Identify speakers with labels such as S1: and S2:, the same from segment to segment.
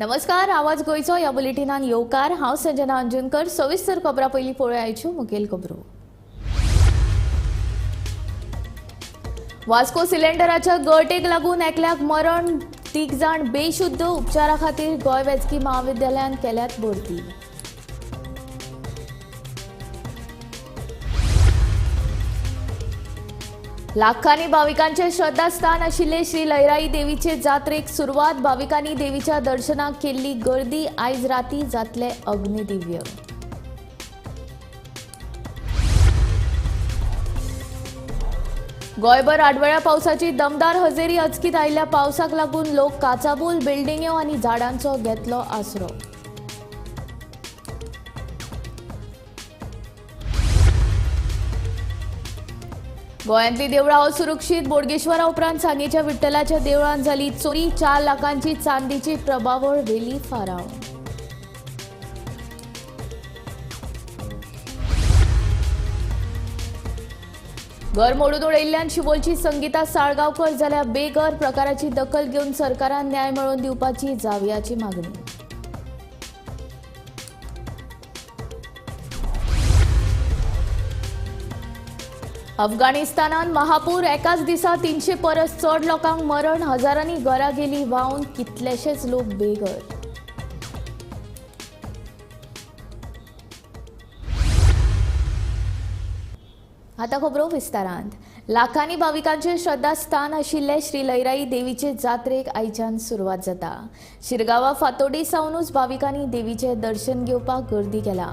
S1: नमस्कार, आवाज गोयचो ह्या बुलेटिनान येवकार। हांव संजना अंजुनकर। सविस्तर खबरां पयलीं पळोवया आयच्यो मुखेल खबरो। वास्को सिलिंडराच्या गळटेक लागून एकल्याक मरण, 3 जाण बेशुद्ध। उपचारा खातीर गोंय वैजकी महाविद्यालयान केल्यात भरती। लाखांनी भाविकांचे श्रद्धास्थान आशिल्ले श्री लयराई देवीचे जात्रेक सुरवात। भाविकांनी देवीच्या दर्शनाक केल्ली गर्दी। आयज राती जातले अग्निदिव्य। गोंयभर आडवेळ्या पावसाची दमदार हजेरी। अचकीत आयिल्ल्या पावसाक लागून लोक काचाबूल, बिल्डिंग्यो आनी झाडांचो घेतलो आसरो। गोंयांतली देवळां असुरक्षीत। बोडगेश्वरा उपरांत सांगेच्या विठ्ठलाच्या देवळांत जाली चोरी। 4 लाखांची चांदीची प्रभावळ व्हेली फाराव। घर मोडून उडयिल्ल्यान शिवोलची संगीता साळगांवकर जाल्या बेघर। प्रकाराची दखल घेवन सरकारान न्याय मेळोवन दिवपाची जावयाची मागणी। अफगाणिस्तानात महापूर। एकाच दिसा 300 परस चड लोकांक मरण। हजारांनी घरां गेली व्हांवन। कितलेशेच लोक बेघर। आता खबरो विस्तारांत। लाखांनी भाविकांचे श्रद्धास्थान आशिल्ले श्री लयराई देवीचे जात्रेक आयच्यान सुरवात जाता। शिरगांवा फातोडी सावनूच भाविकांनी देवीचे दर्शन घेवपाक गर्दी केला।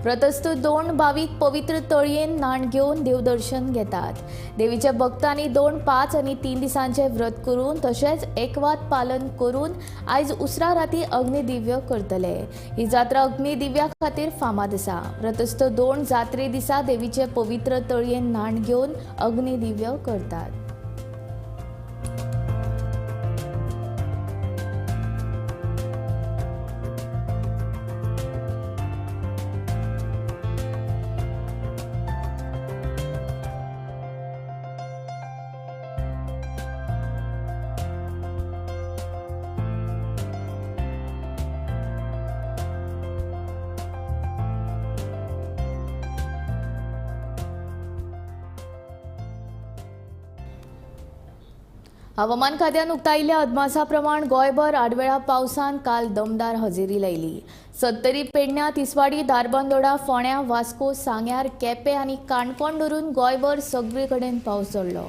S1: प्रतस्तूत 2 भाविक पवित्र तळयेन न्हाण घेवन देवदर्शन घेतात। देवीचे भक्तांनी 2, 5 आनी 3 दिसांचे व्रत करून तशेंच एकवात पालन करून आयज उसरा राती अग्निदिव्य करतले। ही जात्रा अग्निदिव्या खातीर फामाद आसा। प्रतस्त 2 जात्रे दिसा देवीचे पवित्र तळयेन न्हाण घेवन अग्निदिव्य करतात। हवामान खात्यान उक्तायिल्ल्या अदमासा प्रमाण गोंयभर आडवेळा पावसान काल दमदार हजेरी लायली। 70 पेडण्यां, तिसवाडी, धारबांदोडा, फोंड्या, वास्को, सांग्यार, केपें आनी काणकोण धरून गोंयभर सगळे कडेन पावस झडलो।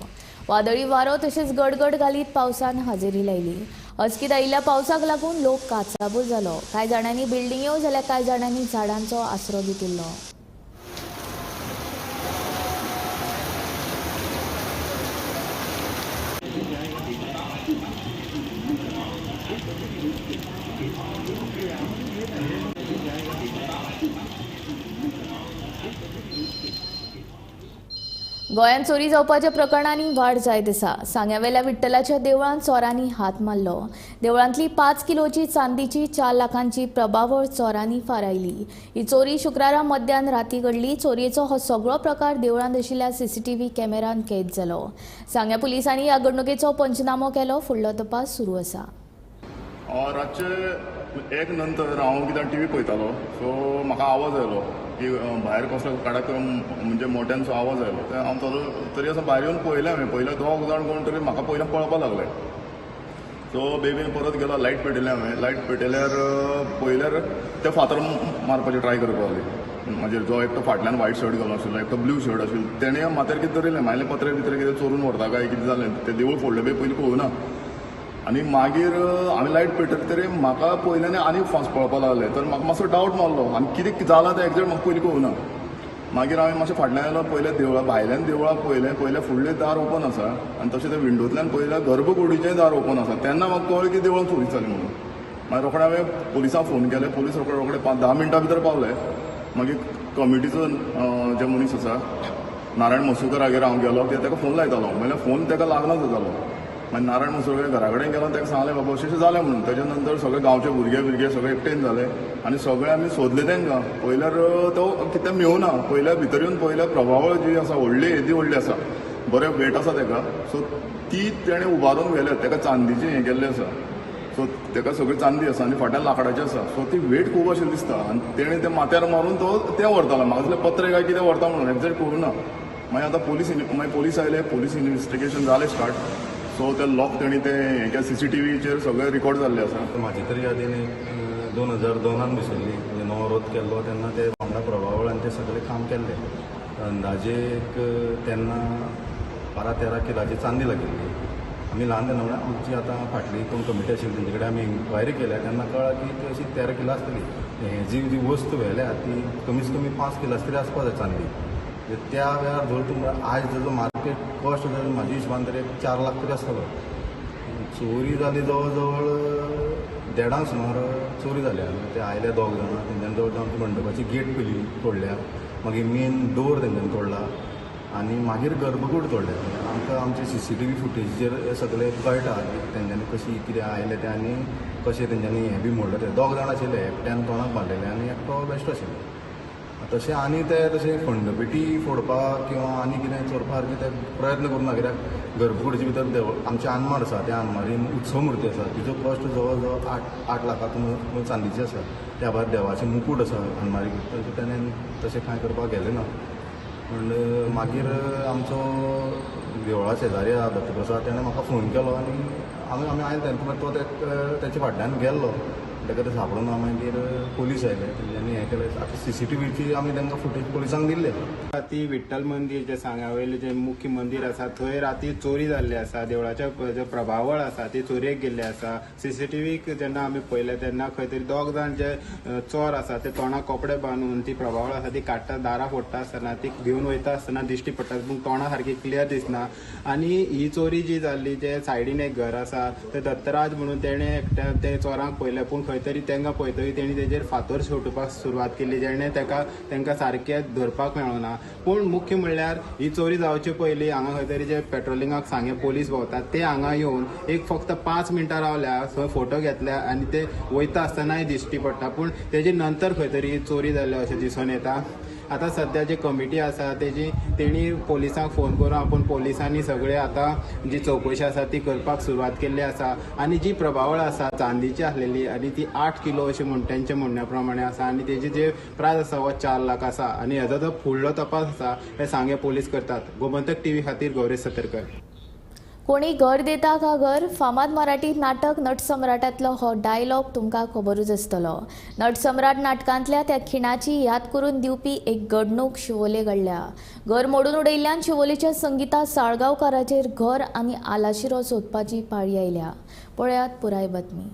S1: वादळी वारो तशेंच गडगड घालीत पावसान हजेरी लायली। अचकीत आयिल्ल्या पावसाक लागून लोक काचाबूल जालो। कांय जाणांनी बिल्डिंग्यो जाल्यार कांय जाणांनी झाडांचो आसरो घेतिल्लो। गोंयांत चोरी जावपाच्या प्रकरणांनी वाड जायत आसा। सांग्यावेल्या विठ्ठलाच्या देवळांत चोरांनी हात मारलो। देवळांतली 5 किलोची चांदीची 4 लाखांची प्रभावळ चोरांनी फारायली। ही चोरी शुक्रारा मध्यान राती घडली। चोरयेचो हो सगळो प्रकार देवळांत आशिल्ल्या CCTV कॅमेरान कैद जालो। सांग्या पुलिसांनी ह्या घडणुकेचो पंचनामो केलो। फुडलो तपास सुरू आसा।
S2: रातचे 1 नंतर हांव कितें TV पळयतालो, सो म्हाका आवाज आयलो की भायर कसलो कडक म्हणजे मोठ्यान आवाज आयलो। हांव तरी असो भायर येवन पळयलें हांवें। पयले 2 जाण कोण तरी म्हाका पयलें पळोवपाक लागले। सो बेगीन परत गेलो, लायट पेटयलें हांवें। लायट पेटयल्यार पयल्यार ते फातर मारपाची ट्राय करपाक लागली। म्हणजे जो एकटो फाटल्यान व्हायट शर्ट घालून आशिल्लो, एकटो ब्लू शर्ट आशिल्लो, तेणें माथ्यार कितें धरिल्लें। मागीर पत्रे बित्रे कितें चोरून व्हरता काय कितें जालें, तें देवूळ फोडलें बी पयलीं कळुना। आनी मागीर हांवें लायट पेटयली तरी म्हाका पयल्यानी आनी फास्ट पळोवपाक लागले। तर म्हाका मातसो डावट मारलो आनी कितें जालां तें एक्झॅक्ट म्हाका पयलीं कळुना। मागीर हांवें मातशें फाटल्यान गेलो, पयलें देवळां भायल्यान देवळां पयलें फुडलें दार ओपन आसा आनी तशें तें विंडोंतल्यान पयलें गर्भकुडीचें दार ओपन आसा। तेन्ना म्हाका कळ्ळें की देवळांत चोरी जाली म्हणून। मागीर रोखडें हांवें पुलिसांक फोन केलें। पुलीस रोखडे 5-10 मिनटां भितर पावले। मागीर कमिटीचो जे मनीस आसा नारायण मसूकरागेर हांव गेलो, ताका फोन लायतालो। म्हणल्यार फोन ताका लागना जातालो। मागीर नारायण मसूरकर घरा कडेन गेलो, ताका सांगलें बाबा अशें जालें म्हणून। तेच्या नंतर सगळे गांवचे भुरगे सगळे एकठांय जाले आनी सगळे आमी सोदले तांकां। पयल्यार तो कितें मेवना। पयल्या भितर येवन पयल्या प्रभावळ जी आसा व्हडली येदी व्हडली आसा, बरें वेट आसा ताका। सो ती तेणें उबारून व्हेल्या, ताका चांदीचें हें केल्लें आसा। सो ताका सगळी चांदी आसा आनी फाटल्यान लाकडाची आसा, सो ती वेट खूब अशें दिसता आनी तेणें ते माथ्यार मारून तो तें व्हरतालो. म्हाका दिसलें पत्रे काय कितें व्हरता म्हणून एक्झॅक्ट कळूना. मागीर आतां पुलीस आयले, पुलीस इन्व्हेस्टिगेशन जालें स्टार्ट. सो ते लॉक तेणी ते हेच्या CCTVचेर सगळे रिकॉर्ड जाल्ले आसा.
S3: म्हाजे तरी यादीन 2002 बसयल्ली, म्हणजे नवो रोत केल्लो तेन्ना ते वांगडा प्रभावळान ते सगळें काम केल्लें. अंदाजे एक तेन्ना 12-13 किलाची चांदी लागिल्ली. आमी ल्हान तेन्ना म्हळ्यार आमची आतां फाटली कोण कमिटी आशिल्ली तेंचे कडेन आमी इन्क्वायरी केल्या तेन्ना कळ्ळां की ती अशी 13 किलो आसतली. हें जी वस्त व्हेल्या ती कमीत कमी 5 किलास तरी आसपा जाय चांदी. त्या वेळार धर तूं आज ताजो मार्केट कॉस्ट जर म्हाज्या हिशोबान तरी 4 लाख तरी आसतलो. चोरी जाली जवळ जवळ 1.5 सुमार चोरी जाल्या. ते आयले 2 जाणां, तेंच्यानी जवळ जवळ आमची मंडपाची गेट पयली तोडल्या, मागीर मेन डोर तेंच्यानी तोडला आनी मागीर गर्भकूड तोडल्या. आमकां आमचे CCTV फुटेजीचेर सगळें कळटा तेंच्यांनी कशी कितें आयलें तें आनी कशें तेंच्यांनी हें बी मोडलें तें. 2 जाणां आशिल्ले, एकट्यान तोंडाक बांदलेलें आनी एकटो बेश्टो आशिल्लो. तशें आनी ते तशें खंडपेटी फोडपाक किंवा आनी कितें चोरपाक ते प्रयत्न करूना. कित्याक गर्भकुडीचे भितर आमचे आनमाड आसा, त्या आनमाडीन उत्सव मूर्ती आसा, तिजो कॉस्ट जवळ जवळ 8 लाखांतून चांदीची आसा. त्या भायर देवाचें मुकूट आसा आनमाडी, ताणें तशें कांय करपाक गेलें ना. पूण मागीर आमचो देवळा शेजारी आसा दत्तप्रसाद, ताणें म्हाका फोन केलो आनी आमी आयले तेन्ना तो तेच्या फाटल्यान गेल्लो. ताका ते सापडूना. मागीर पुलीस आयले, तेंच्यांनी हें केलें. आतां CCTVची आमी तांकां फुटेज पुलिसांक दिल्ले.
S4: ती विठ्ठल मंदिर जे सांग्यावयलें जे मुख्य मंदिर आसा थंय राती चोरी जाल्ली आसा. देवळाच्या जे प्रभावळ आसा ती चोरयेक गेल्ले आसा. CCTV जेन्ना आमी पळयले तेन्ना खंय तरी 2 जाण जे चोर आसा ते तोंडाक कपडे बांदून ती प्रभावळ आसा ती काडटा, दारां फोडटा आसतना ती घेवन वयता आसतना दिश्टी पडटा, पूण तोंडां सारकी क्लियर दिसना. आनी ही चोरी जी जाल्ली जे सायडीन एक घर आसा ते दत्तराज म्हणून तेणें एकट्या ते चोरांक पळयलें, पूण खंय तरी तांकां पळयतकीर तेणी तेजेर फातर शेवटपाक सुरवात केली, जेणे तांकां सारकें धरपाक मेळना. पूण मुख्य म्हणल्यार ही चोरी जावचे पयलीं हांगा खंय तरी जे पेट्रोलिंगाक सांगे पुलीस भोंवतात ते हांगा येवन एक फक्त 5 मिनटां रावल्या, थंय फोटो घेतल्या आनी ते वयता आसतनाय दिश्टी पडटा. पूण तेजे नंतर खंय तरी चोरी जाल्यो अशें दिसून येता. आतां सद्या जी कमिटी आसा तेणी पुलिसांक फोन करून आपूण पुलिसांनी सगळे आतां जी चवकशी आसा ती करपाक सुरवात केल्ली आसा. आनी जी प्रभावळ आसा चांदीची आसलेली आनी ती 8 किलो अशी तेंच्या म्हणण्या प्रमाणे आसा आनी तेजी जे प्रायस आसा हो 4 लाख आसा. आनी हेजो जो फुडलो तपास आसा हे सांगे पुलीस करतात. गोमंतक TV खातीर गौरेश सतरकर.
S1: कोणी घर देता का घर फामाद मराठी नाटक नटसम्राटांतलो हो डायलॉग तुमकां खबरूच आसतलो. नटसम्राट नाटकांतल्या त्या खिणाची याद करून दिवपी एक घडणूक शिवोले घडल्या. घर मोडून उडयल्ल्यान शिवोलेच्या संगीता साळगांवकाराचेर घर आनी आलाशिरो सोदपाची पाळी आयल्या. पळयात पुराय बातमी.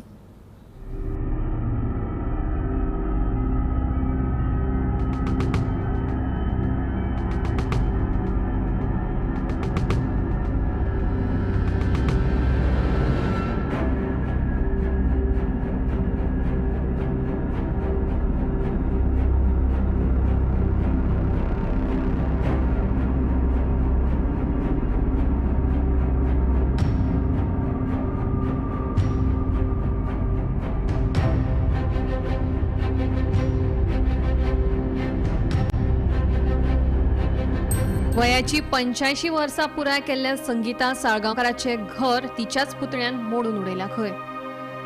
S5: वयाची 85 वर्सां पुराय केल्ल्या संगीता साळगांवकाराचे घर तिच्याच पुतण्यान मोडून उडयल्या. खंय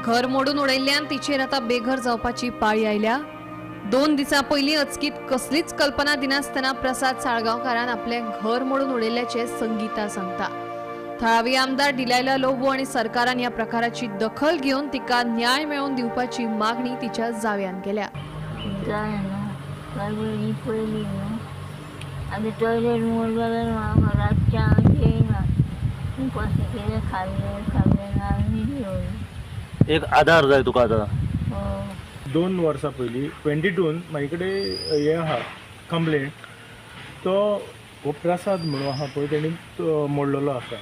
S5: घर मोडून उडयल्ल्यान तिचेर आतां बेघर जावपाची पाळी आयल्या. 2 दिसां पयलीं अचकीत कसलीच कल्पना दिनासतना प्रसाद साळगांवकारान आपलें घर मोडून उडयल्ल्याचे संगीता सांगता. थळावी आमदार डिलायला लोबो आनी सरकारान ह्या प्रकाराची दखल घेवन तिका न्याय मेळोवन दिवपाची मागणी तिच्या जाव्यान केल्या.
S6: आधी टॉयलेट मोडलेलं म्हाका रातच्या येयना कशें कितें खाल्लें ना
S7: एक आधार जाय तुका आतां.
S8: 2 वर्सां पयलीं 22 म्हाजे कडेन हें आहा कंप्लेंट. तो हो प्रसाद म्हणून आहा पळय तेणी मोडलेलो आसा.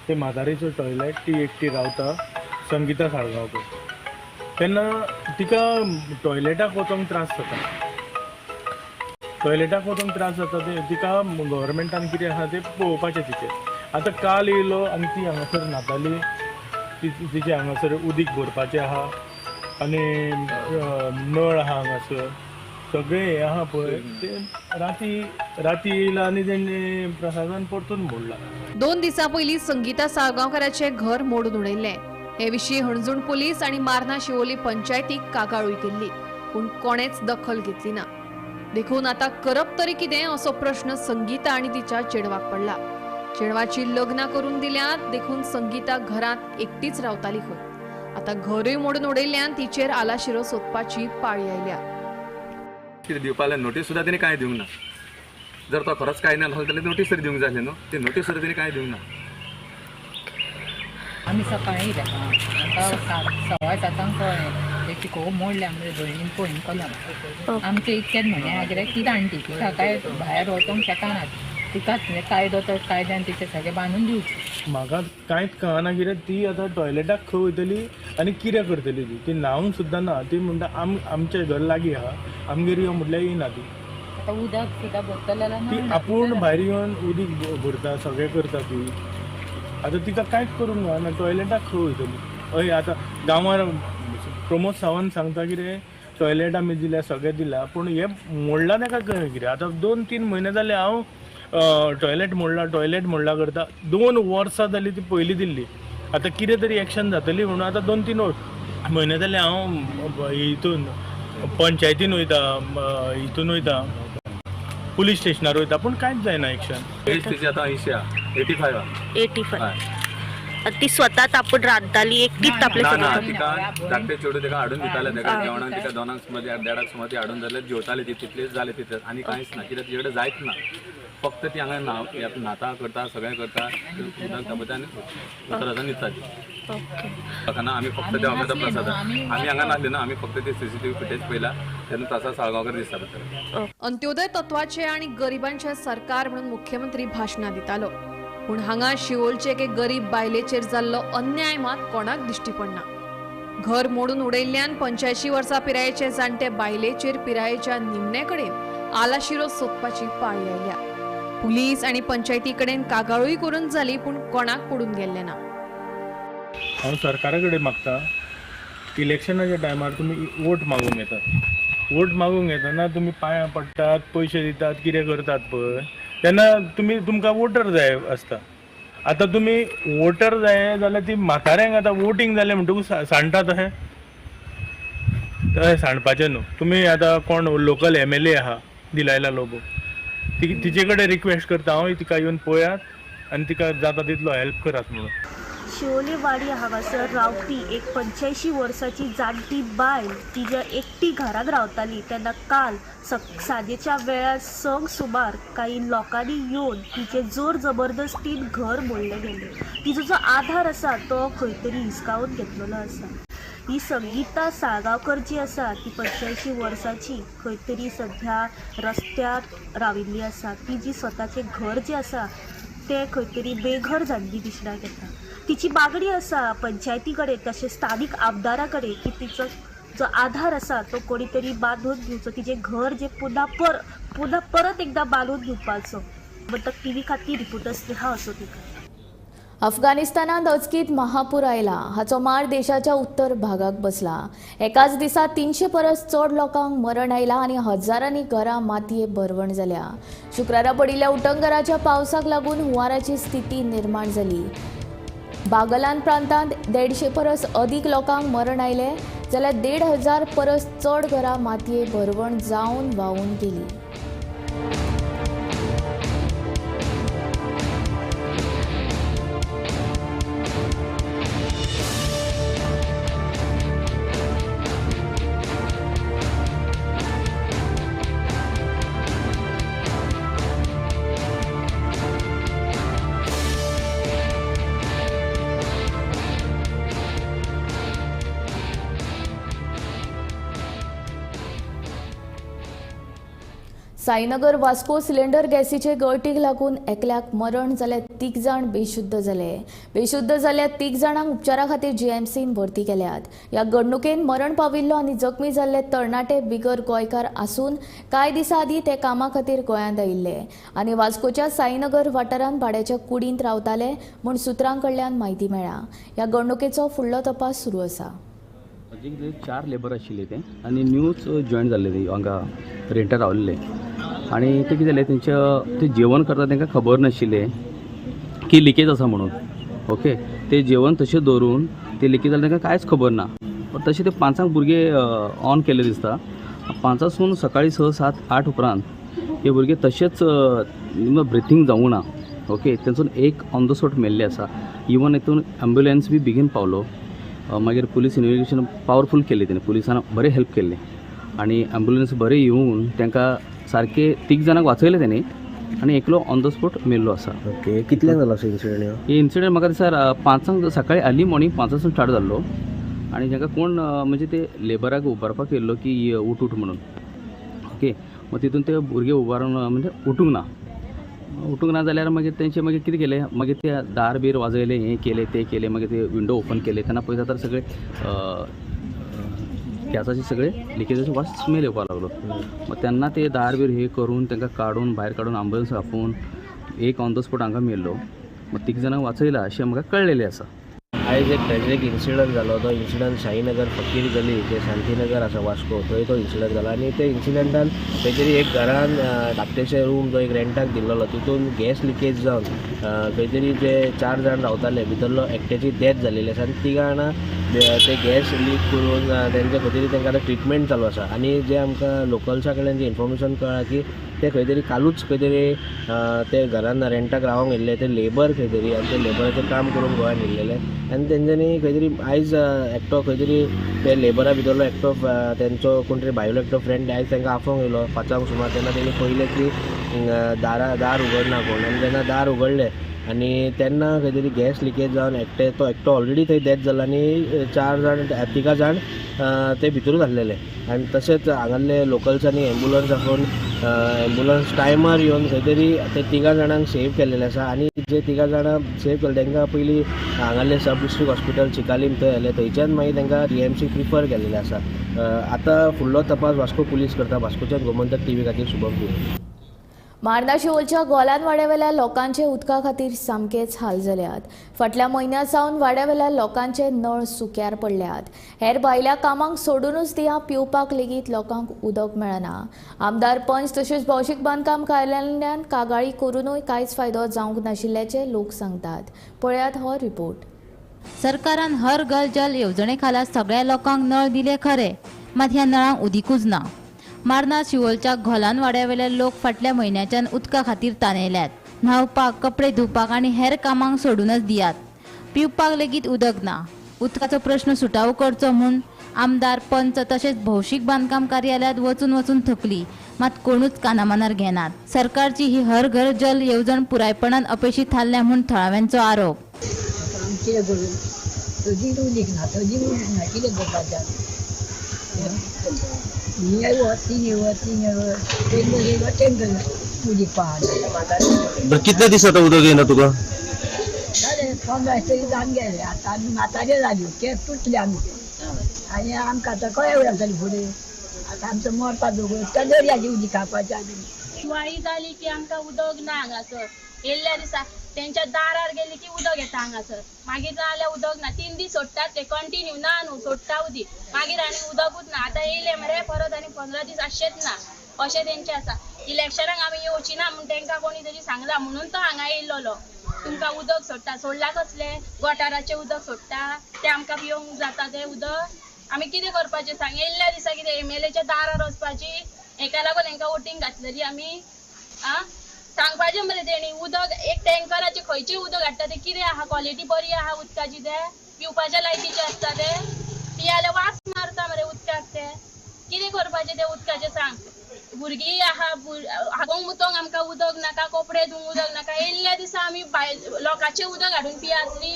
S8: ते म्हातारीचो टॉयलेट ती एकटी रावता संगीता साळगांवकर. तेन्ना तिका टॉयलेटाक वचोंक त्रास जाता. टॉयलेटाक वचोंक त्रास जाता ते तिका गव्हर्मेंटान कितें आसा तें पळोवपाचें तिचें. आतां काल येयलो आनी ती हांगासर न्हाताली. तिचे हांगासर उदीक भरपाचें आहा आनी नळ आहा हांगासर सगळें हें आहा पळय ते राती येयला आनी तेणी प्रसादान परतून मोडला.
S5: 2 दिसां पयलीं संगीता साळगांवकाराचें घर मोडून उडयल्लें. हे विशीं हणजूण पोलीस आणि मार्ना शिवोली पंचायतीक कागाळूय केल्ली, पूण कोणेच दखल घेतली ना. देखून आता करप तरी कितें असो प्रश्न संगीता आणि तिच्या चेडवाक पडला. चेडवाची लग्नां करून दिल्यात, देखून संगीता घरांत एकटीच रावताली खंय. आता घरूय मोडून उडयल्ल्यान तिचेर आलाशिरो सोदपाची पाळी आयल्या.
S7: कितें दिवपाक नोटीस सुद्दां तेणी कांय दिवंक ना. जर तो खरोच कांय ना जाल्यार नोटीस तरी दिवंक जाय आसलें न्हू. ती नोटीस सुद्दां तेणी कांय दिवंक ना.
S9: आमी सकाळीं सवाय सातांक कळ्ळें तेची खूब मोडल्या आमच्या भयणीन पळोवन कळ्ळें. आमचें इतकेंच म्हणणें आहा कित्याक ती जाणटी तिका काय भायर वचोंक शकना. तिकाच कायदो तर कायद्यान तिचें सगळें बांदून दिवचें.
S8: म्हाका कांयच कळना कित्याक ती आतां टॉयलेटाक खंय वयतली आनी कितें करतली ती न्हावंक सुद्दां ना. ती म्हणटा आमचें घर लागीं आहा, आमगेर यो म्हटल्यार येयना ती.
S9: आतां उदक सुद्दां भरतलें जाल्यार
S8: ती आपूण भायर येवन उदीक भरता, सगळें करता ती. आतां तिका कांयच करूंक ना. टॉयलेटाक खंय वयतली. हय आतां गांवार प्रमोद सावंत सांगता कितें टॉयलेट आमी दिल्या, सगळें दिलां, पूण हें मोडलां ताका कळ्ळें कितें. आतां 2-3 म्हयने जाले हांव टॉयलेट मोडला करता. 2 वर्सां जालीं ती पयलीं दिल्ली. आतां कितें तरी एक्शन जातली म्हणून आतां 2-3 म्हयने जाले हांव हितून पंचायतीन वयता, हितून वयता, पुलीस स्टेशनार वयता, पूण कांयच जायना एक्शन.
S7: एज तिची आतां 85
S10: ती स्वताच आपण रांदताली एकटीच आपले
S7: ना
S10: सगळं
S7: तिका धाकटे चेडूं तिका हाडून दिताले. तेका जेवणाक तिका 2 सुमार 1.5 सुमार ती हाडून जाल्यार जेवताली ती. तितलेच जाले तितलें आनी कांयच ना. कित्याक तिचे कडेन जायत ना. फक्त ती हांगा न्हाता करता, सगळें करता, उदक तापयता आनी उतरासान न्हिदता ती. ताका आमी फक्त देवा करता प्रसाद. आमी हांगा नासले ना. आमी फक्त ते CCTV फुटेज पयला तेन्ना प्रसाद साळगांवकर दिसता भितर.
S5: अंत्योदय तत्वाचे आणि गरिबांचे सरकार म्हणून मुख्यमंत्री भाशणां दितालो, पूण हांगा शिवोलचे एके गरीब बायलेचेर जाल्लो अन्याय मात कोणाक दिश्टी पडना. घर मोडून उडयल्ल्यान 85 वर्सां पिरायेचे जाणटे बायलेचेर पिरायेच्या निमणे कडेन आलाशिरो सोदपाची पाळी आयल्या. पुलीस आणि पंचायती कडेन कागाळूय करून जाली, पूण कोणाक पडून गेल्ले ना.
S8: हांव सरकारा कडेन मागता, इलेक्शनाच्या टायमार तुमी वोट मागूंक येतात. वोट मागूंक येतना तुमी पांयां पडटात, पयशे दितात, कितें करतात पळय, तेन्ना तुमकां वोटर जाय आसता. आतां तुमी वोटर जाय जाल्यार ती म्हाताऱ्यांक आतां वोटींग जालें म्हणटकूच सांडटा तशें सांडपाचें न्हू. तुमी आतां कोण लोकल MLA आहा दिलायला लोबो, तिचे कडेन रिक्वेस्ट करता हांव, तिका येवन पळयात आनी तिका जाता तितलो हेल्प करात म्हणून.
S10: शिवोले वाडी हांगासर रावपी एक 85 वर्साची जाणटी बायल तिच्या एकटी घरात रावताली तेन्ना काल सांजेच्या वेळार 6 सुमार काही लोकांनी येवन तिचे जोर जबरदस्तीन घर मोडले गेले. तिचो जो आधार आसा तो खंय तरी हिसकावून घेतलेलो आसा. ही संगीता साळगांवकर जी आसा ती 85 वर्साची खंय तरी सध्या रस्त्यार राविल्ली आसा. ती जी स्वताचें घर जें आसा तें खंय तरी बेघर जाल्ली दिसण्याक येता. तिची मागणी आसा पंचायती कडेन तशें स्थानीक आमदारा कडेन की तिचो जो आधार आसा तो कोणी तरी बांदून दिवचो. तिचें घर जें पुन्हा परत एकदा बांदून दिवपाचो. म्हणटक TV खातीर रिपोर्टर्स हा असो तिका.
S1: अफगाणिस्तानात अचकीत महापूर आयला. हाचो मार देशाच्या उत्तर भागाक बसला. एकाच दिसा 300 परस चड लोकांक मरण आयला आणि हजारांनी घरां मातये भरवण जाल्या. शुक्रारा पडिल्ल्या उटंगराच्या पावसाक लागून हुंवाराची स्थिती निर्माण जाली. बागलान प्रांतांत 150 परस अदीक लोकांक मरण आयले जाल्यार 1,500 परस चड घरां मातये भरवण जावन व्हांवून गेली. साईनगर वास्को सिलिंडर गॅसीचे गळतीक लागून एकल्याक मरण जाल्यार 3 जाण बेशुद्ध जाले. बेशुद्ध जाल्ल्या 3 जाणांक उपचारा खातीर GMCन भरती केल्यात. ह्या घडणुकेन मरण पाविल्लो आनी जखमी जाल्ले तरणाटे बिगर गोंयकार आसून कांय दिसा आदीं ते कामा खातीर गोंयांत आयिल्ले आनी वास्कोच्या साईनगर वाठारांत भाड्याच्या कुडींत रावताले म्हूण सुत्रां कडल्यान म्हायती मेळ्ळा. ह्या घडणुकेचो फुडलो तपास सुरू आसा.
S11: 4 लेबर आशिल्ले ते आनी न्यूज जॉयन जाल्ले ते हांगा रेंटार रावलेले आनी ते कितें जालें ते जेवण करता तांकां खबर नाशिल्लें की लिकेज आसा म्हणून. ओके, ते जेवण तशें दवरून ते लिकेज जालें तांकां कांयच खबर ना. पण तशें ते 5 भुरगे ऑन केले दिसता. 5सून सकाळी 6, 7, 8 उपरांत हे भुरगे तशेंच ब्रिथींग जावूं ना. ओके, तातूंत एक ऑन द स्पॉट मेल्ले आसा. इवन हितून ॲम्ब्युलन्स बी बेगीन पावलो. मागीर पुलीस इन्व्हेस्टिगेशन पावरफूल केलें तेणें, पुलिसान बरें हेल्प केलें आनी ॲम्ब्युलन्स बरें येवन तांकां सारके 3 जाणांक वाचयले तेणी आनी एकलो ऑन द स्पॉट मेल्लो आसा.
S12: ओके, कितल्यांक जालो असो इन्सिडंट?
S11: ही इन्सिडंट म्हाका दिसता 5 सकाळी अर्ली मॉर्निंग 5 स्टार्ट जाल्लो आनी तांकां कोण म्हणजे ते लेबराक उबारपाक येयल्लो की उठ म्हणून. ओके, मग तितून ते भुरगे उबारून म्हणजे उठूंक ना जाल्यार मागीर तेंचे मागीर कितें केलें, मागीर ते दार बीर वाजयले, हें केलें तें केलें, मागीर ते विंडो ओपन केले. तेन्ना पळयता तर सगळे गॅसाचे सगळे लिकेजाचे वास स्मेल येवपाक लागलो. मग तेन्ना ते दार बीर हे करून तांकां काडून भायर काडून ॲम्ब्युलन्स आपोवन एक ऑन द स्पॉट हांगा मेल्लो. मग 3 जाणांक वाचयला अशें म्हाका कळलेलें आसा.
S12: आयज एक ट्रॅजिक इन्सिडंट जालो. तो इन्सिडंट शाहीनगर फकीर गली जे शांतीनगर आसा वास्को थंय तो इन्सिडंट जालो आनी ते इन्सिडंटान खंय तरी एक घरान धाकटेशें रूम जो एक रेंटाक दिल्लो तितून गॅस लिकेज जावन खंय तरी जे 4 जाण रावताले भितरलो एकट्याची डेथ जाल्लेली आसा आनी 3 जाणां ते गॅस लीक करून तेंच्या खंय तरी तांकां आतां ट्रिटमेंट चालू आसा. आनी जे आमकां लोकल्सा कडल्यान जी इन्फॉर्मेशन कळ्ळा की ते खंय तरी कालूच खंय तरी ते घरान रेंटाक रावंक येयल्ले ते लेबर खंय तरी आनी ते लेबराचें काम करून गोंयांत येयल्ले आनी तेंच्यांनी खंय तरी आयज एकटो खंय तरी ते लेबरा भितरलो एकटो तेंचो कोण तरी भायलो एकटो फ्रेंड आयज तांकां आफोंक येयलो 5 सुमार. तेन्ना तेणी पळयलें की दार उगडना कोण आनी तेन्ना दार उगडलें आनी तेन्ना खंय तरी गॅस लिकेज जावन तो एकटो ऑलरेडी थंय डेथ जालो आनी 3 जाण ते भितरूच आसलेले. आनी तशेंच हांगासले लोकल्सांनी एम्ब्युलन्स आपोवन एम्ब्युलन्स टायमार येवन खंय तरी ते 3 जाणांक सेव केल्लेले आसा. आनी जे 3 जाणां सेव केले तांकां पयलीं हांगासले सब डिस्ट्रिक्ट हॉस्पिटल चिकालीम थंय व्हेले. थंयच्यान मागीर तांकां DMC प्रिफर केल्लेले आसा. आतां फुडलो तपास वास्को पुलीस करता. वास्कोच्यान गोमंतक TV खातीर शुभम पुरी.
S1: मार्ना शिवोलच्या गोलान वाड्यावेल्या लोकांचे उदका खातीर सामकेच हाल जाल्यात. फाटल्या म्हयन्या सावन वाड्यावेल्या लोकांचे नळ सुक्यार पडल्यात. हेर भायल्या कामांक सोडूनच दिया पिवपाक लेगीत लोकांक उदक मेळना. आमदार पंच तशेंच भौशीक बांदकाम कार्यालयान कागाळी करूनय कांयच फायदो जावंक नाशिल्ल्याचे लोक सांगतात. पळयात हो रिपोर्ट.
S13: सरकारान हर घर जल येवजणे खाला सगळ्या लोकांक नळ दिले खरे, मात ह्या नळांक उदीकूच ना. मार्ना शिवोलच्या घोलान वाड्यावेले लोक फाटल्या म्हयन्याच्यान उदका खातीर ताणयल्यात. न्हावपाक, कपडे धुवपाक आनी हेर कामांक सोडूनच दियात. पिवपाक लेगीत उदक ना. उदकाचो प्रश्न सुटावो करचो म्हूण आमदार पंच तशेंच भौशीक बांदकाम कार्यालयात वचून थकली, मात कोणूच कानामनार घेनात. सरकारची ही हर घर जल येवजण पुरायपणान अपेक्षीत थारल्या म्हूण थळाव्यांचो आरोप.
S12: कितले दीस आता उदक येना तुका?
S6: 15 तरी जावन गेले. आतां आमी म्हातारे जाली, केस तुटले आमी आनी आमकां आतां कळ्या जातली फुडें. आतां आमचो मरपा दोगूय त्या दर्याची उदी खावपाची आमी.
S10: दिवाळी जाली की आमकां उदक ना हांगासर. येयल्ल्या दिसा तेंच्या दारार गेली की उदक येता हांगासर. मागीर जाल्यार उदक ना. 3 दीस सोडटात ते कंटिन्यू ना न्हू सोडटा उदीक. मागीर आनी उदकूच ना. आतां येयले मरे परत आनी 15 दीस आसचेच ना अशें तेंचें आसा. इलेक्शनाक आमी येवची ना म्हूण तेंकां कोणी तरी सांगला म्हणून तो हांगा येयल्लो. तुमकां उदक सोडटा. सोडला कसले गटाराचें उदक सोडटा तें आमकां पिवंक जाता तें उदक. आमी कितें करपाचें सांग. येयल्ल्या दिसा कितें MLAच्या दारार वचपाची. हेका लागून हेंकां वोटींग घातलेली आमी. सांगपाचें मरे तेणी उदक एक टँकराचें खंयचें उदक हाडटा तें कितें आहा, क्वॉलिटी बरी आहा उदकाची. तें पिवपाच्या लायकीचें आसता तें. पियाले वास मारता मरे उदकाक. तें कितें करपाचें तें उदकाचें सांग. भुरगीं आहा, हागोंक मुतोंक आमकां उदक नाका, कपडे धुवंक उदक नाका. येयल्ल्या दिसा आमी लोकांचें उदक हाडून पियासली.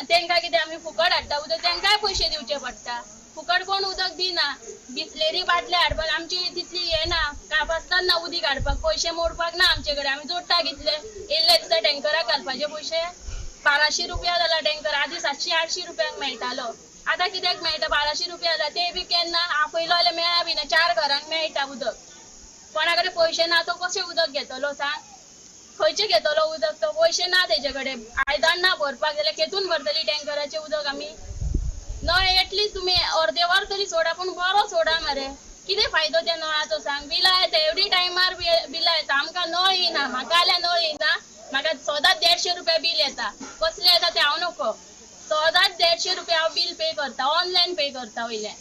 S10: तेंकां कितें आमी फुकट हाडटा उदक, तेंकांय पयशे दिवचे पडटा. फुकट कोण उदक दिना. बिसलेरी बाटले हाडपाक आमची तितली हें ना, कापासतात ना उदीक हाडपाक. पयशे मोडपाक ना आमचे कडेन. आमी जोडटा कितले. येयल्ल्या दिसा टँकराक घालपाचे पयशे 1200 रुपया जाला टँकर. आदी 700-800 रुपयांक मेळटालो. आतां कित्याक मेळटा 1200 रुपया जाला. ते बी केन्ना आपयलो जाल्यार मेळ्ळा बी ना. 4 घरांक मेळटा उदक. कोणा कडेन पयशे ना तो कशें उदक घेतलो सांग. खंयचे घेतलो उदक तो. पयशे ना तेजे कडेन. आयदन ना भरपाक जाल्यार केतून भरतली टँकराचें उदक आमी. नळ एटलीस्ट तुमी अर्दे वर तरी सोडा पूण बरो सोडा मरे. कितें फायदो त्या नळाचो सांग. बिलां येता एवरी टायमार बिलां येता. आमकां नळ येना. म्हाका जाल्यार नळ येना. म्हाका सदांच 150 रुपया बील येता. कसलें येता तें हांव नको. सदांच 150 150 रुपया हांव बिल पे करता, ऑनलायन पे करता वयल्यान.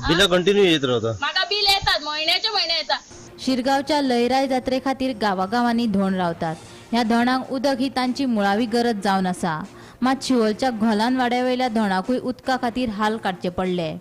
S12: बिलां कंटिन्यू येत रावता.
S10: म्हाका बिल येतात, म्हयन्याचे म्हयने येतात.
S13: शिरगांवच्या लयराई जात्रे खातीर गांवागांवांनी धोंड रावतात. ह्या धोंडाक उदक ही तांची मुळावी गरज जावन आसा. मात शिवोलच्या घोलान वाड्यावयल्या धोंडाकूय उदका खातीर हाल काडचे पडले.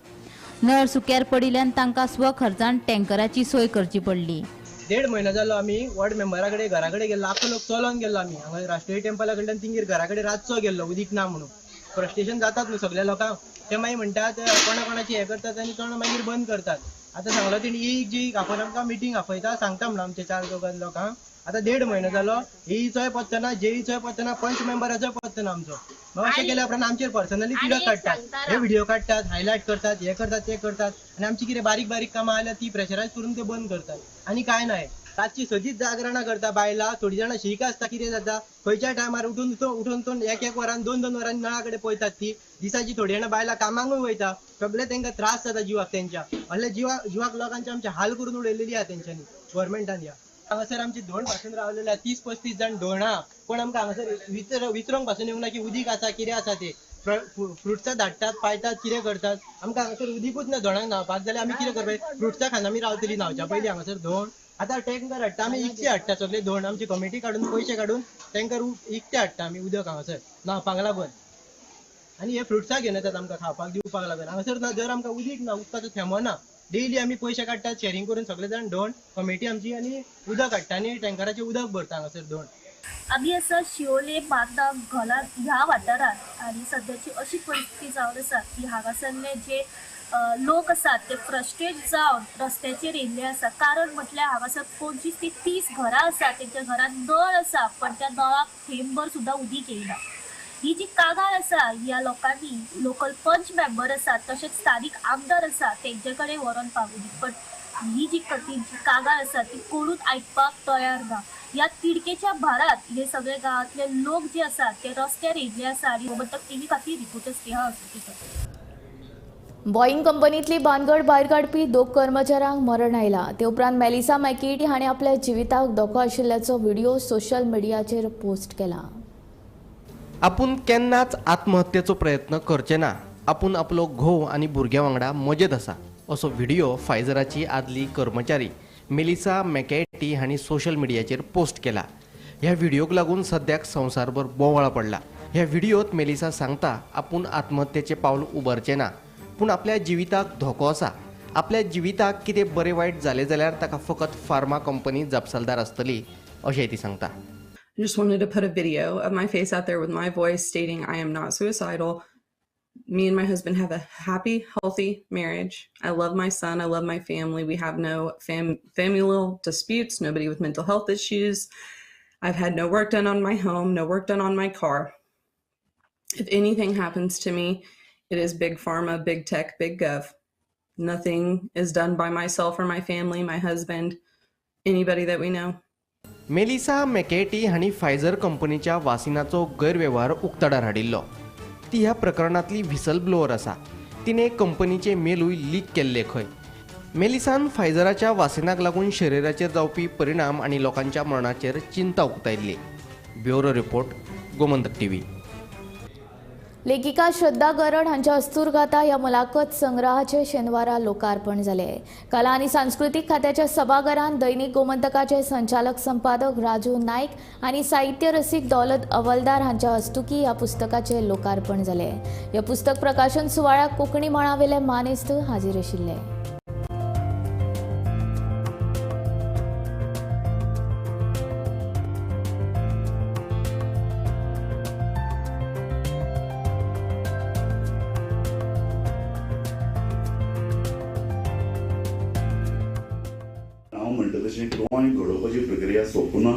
S13: नळ सुक्यार पडिल्ल्यान तांकां स्वखर्चान टँकराची सोय करची पडली.
S14: 1.5 म्हयनो जालो आमी वॉर्ड मेंबरा कडेन घरा कडेन गेल्लो. आख्खो लोक चलोन गेल्लो आमी हांगा राष्ट्रीय टेंपला कडल्यान तिंगेर घरा कडेन रातचो गेल्लो उदीक ना म्हणून. फ्रस्ट्रेशन जातात न्हू सगळ्या लोकांक. ते मागीर म्हणटात कोणाची हें करतात आनी कोणा मागीर बंद करतात. आतां सांगलो तेणी एक जी आपण आमकां मिटींग आपयता सांगता म्हणून आमच्या 4 चौगांत लोकांक. आतां 1.5 म्हयनो जालो हेईचोय पत्तो ना, जेईचोय पत्तो ना, पंच मेंबराचोय पत्तो ना आमचो. मग अशें केल्या उपरांत आमचेर पर्सनली तिडक काडटात, हे व्हिडिओ काडटात, हायलायट करतात, हे करतात ते करतात आनी आमची कितें बारीक बारीक कामां आल्यार ती प्रेशरायज करून ते बंद करतात. आनी काय नाही रातची सदीच जागरणां करता बायलां. थोडी जाणां शीक आसता, कितें जाता खंयच्या टायमार उठून 1 वरान 2 वरांनी नळा कडेन पळयतात. ती दिसाची थोडी जाणां बायलां कामांकूय वयता. सगळे तांकां त्रास जाता जिवाक त्यांच्या. असले जिवाक लोकांचे आमचे हाल करून उडयलेली आहा तेंच्यांनी गव्हर्मेंटान. हांगासर आमची धोंड पासून रावलेले 30-35 जाण धोंड आहा. पण आमकां हांगासर विचरोंक पासून येवंक ना की उदीक आसा कितें आसा ते. फ्रुट्सां धाडटात, पायतात, कितें करतात. आमकां हांगासर उदीकूच ना धोंडाक न्हांवपाक जाल्यार आमी कितें करपाक? फ्रुट्सां खान आमी रावतली न्हांवच्या पयलीं हांगासर धोंड. आतां टँकर हाडटा आमी इकते हाडटा सगळे धोंड. आमची कमिटी काडून पयशे काडून टँकर इकते हाडटा आमी उदक हांगासर न्हांवपाक लागून. आनी हे फ्रुट्सां घेवन येतात आमकां खावपाक दिवपाक लागून. हांगासर ना जर आमकां उदीक ना, उदकाचो थेंबो ना. डेली आमी पयशे काडटात शेअरिंग करून सगळे जाण धोंड कमिटी आमची आनी उदक हाडटा आनी टँकराचें उदक भरता हांगासर धोंड.
S10: आमी आसा शिवोले बांदा घोला ह्या वाठारांत आनी सद्याची अशी परिस्थिती जावन आसा की हांगासरले जे लोक आसात ते फ्रस्ट्रेट जावन रस्त्याचेर येयल्ले आसा. कारण म्हटल्यार हांगासर 25 ते 30 घरां आसा, तेंच्या घरांत नळ आसा पण त्या नळाक थेंबभर सुद्दां उदीक येयना. ही जी कागाळ आसा ह्या लोकांनी लोकल पंच मेंबर आसात तशेंच स्थानीक आमदार आसा तेंचे कडेन व्हरोन पावली. पण ही जी कागाळ आसा ती कोणूच आयकपाक तयार ना. ह्या तिडकेच्या भारात हे सगळे गांवांतले लोक जे आसात ते रस्त्यार येयल्ले आसा आनी गोमंतक टीव्ही खातीर रिपोर्टर्स स्नेहा असोती.
S1: बॉईंग कंपनीतली भानगड भायर काडपी 2 कर्मचाऱ्यांक मरण आयलां. ते उपरांत मेलिसा मॅकेटी हाणें आपल्या जिविताक धोको आशिल्ल्याचो व्हिडिओ सोशल मिडियाचेर पोस्ट केला.
S15: आपूण केन्नाच आत्महत्येचो प्रयत्न करचे ना. आपूण आपलो घोव आनी भुरग्यां वांगडा मजेत आसा असो व्हिडिओ फायझराची आदली कर्मचारी मेलिसा मॅकेटी हांणी सोशल मिडियाचेर पोस्ट केला. ह्या व्हिडिओक लागून सद्याक संवसारभर बोवाळ पडला. ह्या व्हिडिओत मेलिसा सांगता आपूण आत्महत्येचें पावल उबारचें ना, पूण आपल्या जिविताक धोको आसा. आपल्या जिविताक कितें बरें वायट जालें जाल्यार ताका फकत फार्मा कंपनी जबाबदार आसतली अशेंय ती सांगता.
S16: I just wanted to put a video of my face out there with my voice stating I am not suicidal. Me and my husband have a happy, healthy marriage. I love my son. I love my family. We have no familial disputes, nobody with mental health issues. I've had no work done on my home, no work done on my car. If anything happens to me, it is big pharma, big tech, big gov. Nothing is done by myself or my family, my husband, anybody that we know.
S15: Melissa मॅकेटी हांणी Pfizer कंपनीच्या वासिनाचो गैरवेव्हार उक्ताडार हाडिल्लो. ती ह्या प्रकरणांतली whistle blower आसा. तिणें कंपनीचे मेलूय लीक केल्ले खंय. मेलिसान फायझराच्या वासिनाक लागून शरिराचेर जावपी परिणाम आनी लोकांच्या मरणाचेर चिंता उक्तायल्ली. Bureau report, Gomantak TV.
S1: लेखिका श्रद्धा गरड हांच्या अस्तुरगाथा ह्या मुलाखत संग्रहाचे शेनवारा लोकार्पण जाले. कला आनी सांस्कृतीक खात्याच्या सभाघरांत दैनीक गोमंतकाचे संचालक संपादक राजू नायक आनी साहित्य रसीक दौलत अवलदार हांच्या हस्तुकी ह्या पुस्तकाचे लोकार्पण जाले. ह्या पुस्तक प्रकाशन सुवाळ्याक कोंकणी मळावेले मानेस्त हाजीर आशिल्ले.
S2: म्हणटा तशें ड्रॉइंग घडोवपाची प्रक्रिया सोंपूना,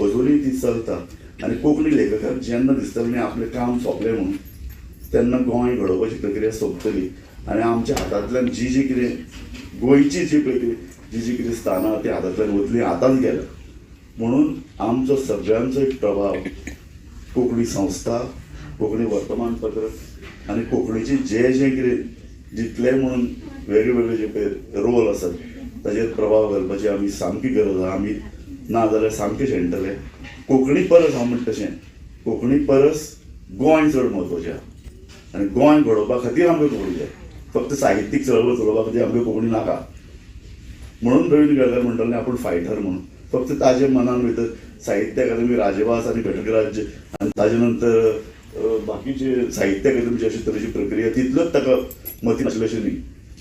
S2: अजुनूय ती चलता. आनी कोंकणी लेखकाक जेन्ना दिसतलें आपलें काम सोंपलें म्हणून तेन्ना ड्रॉइंग घडोवपाची प्रक्रिया सोंपतली. आनी आमच्या हातांतल्यान जी कितें गोंयची जी कितें स्थानां ती हातांतल्यान वतली आतांच गेल्या. म्हणून आमचो सगळ्यांचो एक प्रभाव कोंकणी संस्था, कोंकणी वर्तमानपत्र आनी कोंकणीचे जे कितें जितले म्हणून वेगळे जे पळय रोल आसात ताचेर प्रभाव घालपाची आमी सामकी गरज आहा. आमी ना जाल्यार सामके शेणटले. कोंकणी परस हांव म्हणटा तशें कोंकणी परस गोंय चड म्हत्वाचें आहा.
S17: आनी गोंय घडोवपा खातीर आमकां कोंकणी जाय. फक्त साहित्यीक चळवळ चलोवपा खातीर आमकां कोंकणी नाका. म्हणून रवींद्र केळकर म्हणटाले आपूण फायटर म्हणून. फक्त ताजे मनान भितर साहित्य अकादमी राजवास आनी घटकराज्य आनी ताजे नंतर बाकीचे साहित्य अकादमीची अशे तरेची प्रक्रिया तितलोच ताका मती नाशिल्लें अशें न्ही.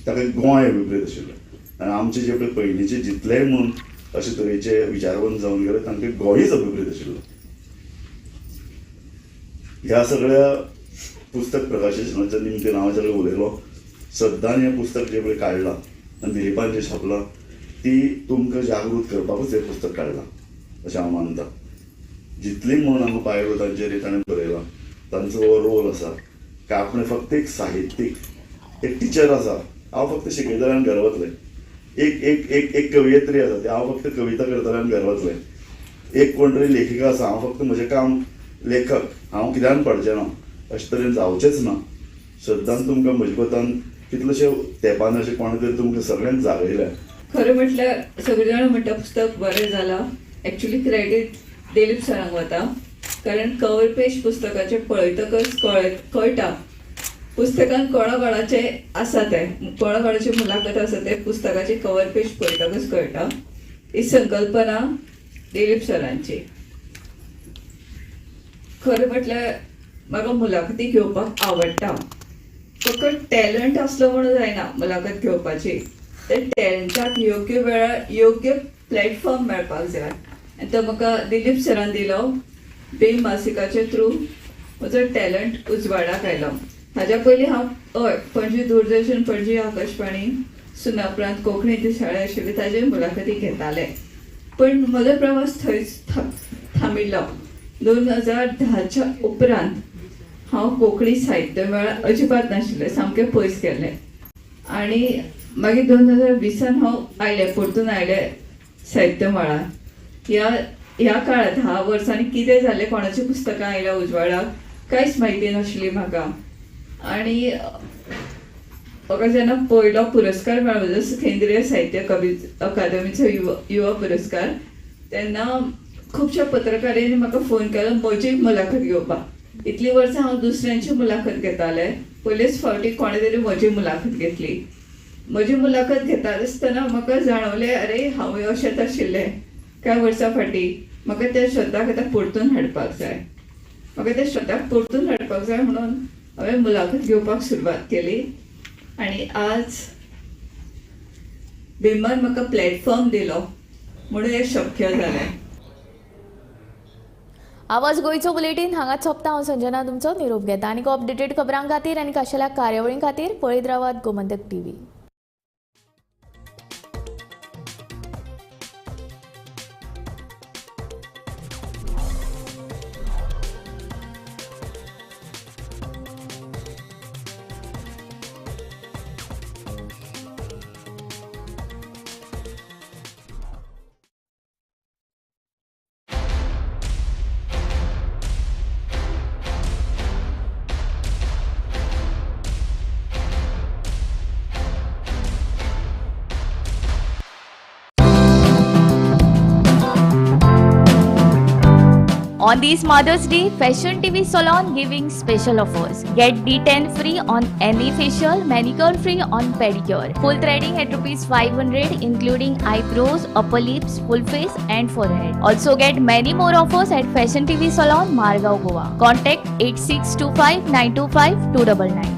S17: ताका गोंय अभिप्रेत आशिल्लो आनी आमचे जे पळय पयलींचे जितलेय म्हूण अशे तरेचे विचारवंत जावन गेले तांकां गोंयच अभिप्रेत आशिल्लो. ह्या सगळ्या पुस्तक प्रकाशनाच्या निमतान हांव सगळें उलयलो. श्रद्धान हें पुस्तक जें पळय काडलां आनी दिलीपान जें छापलां ती तुमकां जागृत करपाकूच हें पुस्तक काडलां अशें हांव मानतां. जितली म्हणून हांगा बायलो तांचेर ताणें बरयलां तांचो हो रोल आसा की आपणें फक्त एक साहित्यीक एक टिचर आसा. हांव फक्त शिकयतलें आनी घरा वतलें. एक एक एक एक कवयित्री आसा ती हांव फक्त कविता करतलें आनी घरा वतलें. एक कोण तरी लेखिका आसा हांव फक्त म्हजें काम लेखक हांव कित्यान पडचें ना अशें तरेन जावचेंच ना. श्रद्धान तुमकां म्हजे कोतान कितलेशे तेंपान अशें कोणे तरी तुमकां सगळ्यांक जागयल्या.
S18: खरें म्हटल्यार सगळे जाण म्हणटा पुस्तक बरें जालां. एक्चुली क्रेडीट दिलीप सरांक वता कारण कवर पेज पुस्तकाचें पळयतकच कळटा पुस्तकान कोणाचे आसा ते कोणाचे मुलाखत आसा ते पुस्तकाचे कवर पेज पळयतकच कळटा. ही संकल्पना दिलीप सरांची. खरें म्हटल्यार म्हाका मुलाखती घेवपाक आवडटा. फकत टॅलंट आसलो म्हणून जायना मुलाखत घेवपाची. ते टॅलंटाक योग्य वेळार योग्य प्लॅटफॉर्म मेळपाक जाय आनी तो म्हाका दिलीप सरान दिलो. बीम मासिकाचे थ्रू म्हजो टॅलंट उजवाडाक आयलो. हाज्या पयलीं हांव पणजी दूरदर्शन पणजी आकाशवाणी सुनापरांत कोंकणी दिसाळे आशिल्ली ताजे मुलाखती घेताले पण म्हजो प्रवास थंयच थांबिल्लो. 2010च्या उपरांत हांव कोंकणी साहित्य मेळार अजिबात नाशिल्लें सामकें पयस गेलें आनी मागीर 2020 हांव आयलें परतून आयलें साहित्य मळार. ह्या काळांत 10 वर्सांनी कितें जालें कोणाची पुस्तकां आयल्या उजवाडाक कांयच म्हायती नाशिल्ली म्हाका. आनी म्हाका जेन्ना पयलो पुरस्कार मेळ्ळो जसो केंद्रीय साहित्य अकादमीचो युवा पुरस्कार तेन्ना खुबश्या पत्रकारांनी म्हाका फोन केलो म्हजी मुलाखत घेवपाक. इतलीं वर्सां हांव दुसऱ्यांची मुलाखत घेतालें पयलेच फावटी कोणे तरी म्हजी मुलाखत घेतली. म्हजी मुलाखत घेता आसतना म्हाका जाणवलें अरे हांवूय अशेंच आशिल्लें कांय वर्सां फाटीं. म्हाका त्या श्रद्धाक आतां परतून हाडपाक जाय. म्हाका त्या श्रद्धाक परतून हाडपाक जाय म्हणून हांवें मुलाखत घेवपाक सुरवात केली आनी आज बिमान म्हाका प्लॅटफॉर्म दिलो म्हणून हें शक्य जालें.
S1: आवाज गोंयचो बुलेटीन हांगा सोंपता. हांव संजना तुमचो निरोप घेता आनी अपडेटेड खबरां खातीर आनी खाशेल्या कार्यावळीं खातीर पळयत रावात Gomantak TV. On this Mother's Day, Fashion TV Salon giving special offers. Get D10 free on any facial, manicure free on pedicure. Full threading at ₹500 including eyebrows, upper lips, full face and forehead. Also get many more offers at Fashion TV Salon, Margao, Goa. Contact 8625 925 299.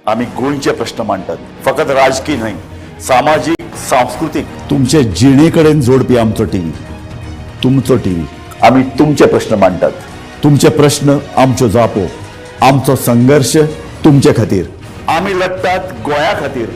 S19: आम्ही गोंयचे प्रश्न मांडटात. फकत राजकीय न्हय, सामाजिक सांस्कृतिक तुमचे जिणेकडेन जोडपी आमचो टीव्ही. तुमचो टीव्ही. आम्ही तुमचे प्रश्न मांडटात. तुमचे प्रश्न आमच्यो जापो. आमचो संघर्श तुमचे खातीर. आम्ही लढतात गोंया खातीर.